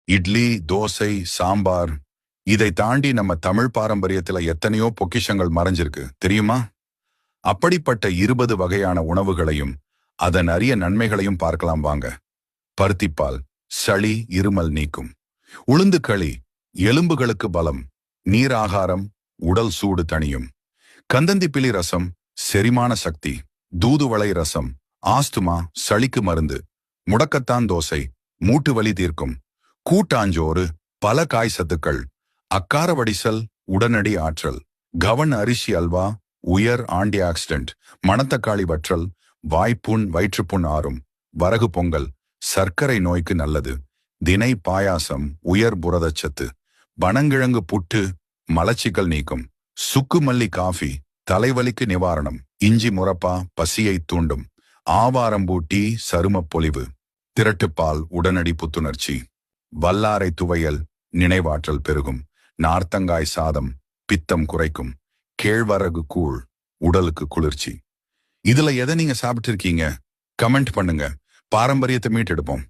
இட்லி, தோசை, சாம்பார், இதை தாண்டி நம்ம தமிழ் பாரம்பரியத்துல எத்தனையோ பொக்கிஷங்கள் மறைஞ்சிருக்கு தெரியுமா? அப்படிப்பட்ட 20 வகையான உணவுகளையும் அதன் அரிய நன்மைகளையும் பார்க்கலாம் வாங்க. பருத்திப்பால் சளி இருமல் நீக்கும். உளுந்து களி எலும்புகளுக்கு பலம். நீர் ஆகாரம் உடல் சூடு தணியும். கந்தந்திப்பிலி ரசம் செரிமான சக்தி. தூதுவளை ரசம் ஆஸ்துமா சளிக்கு மருந்து. முடக்கத்தான் தோசை மூட்டு வலி தீர்க்கும். கூட்டாஞ்சோறு பல காய் சத்துக்கள். அக்கார வடிசல் உடனடி ஆற்றல். கவன் அரிசி அல்வா உயர் ஆன்டி ஆக்சிடென்ட். மணத்தக்காளி வற்றல் வாய்ப்புண் வயிற்றுப்புண் ஆறும். வரகு பொங்கல் சர்க்கரை நோய்க்கு நல்லது. தினை பாயாசம் உயர் புரதச்சத்து. பனங்கிழங்கு புட்டு மலச்சிக்கல் நீக்கும். சுக்குமல்லி காஃபி தலைவலிக்கு நிவாரணம். இஞ்சி முரப்பா பசியை தூண்டும். ஆவாரம்பூட்டி சருமப் பொலிவு. திரட்டுப்பால் உடனடி புத்துணர்ச்சி. வல்லாரை துவையல் நினைவாற்றல் பெருகும். நார்த்தங்காய் சாதம் பித்தம் குறைக்கும். கேழ்வரகு கூழ் உடலுக்கு குளிர்ச்சி. இதுல எதை நீங்க சாப்பிட்டு இருக்கீங்க? கமெண்ட் பண்ணுங்க. பாரம்பரியத்தை மீட்டெடுப்போம்.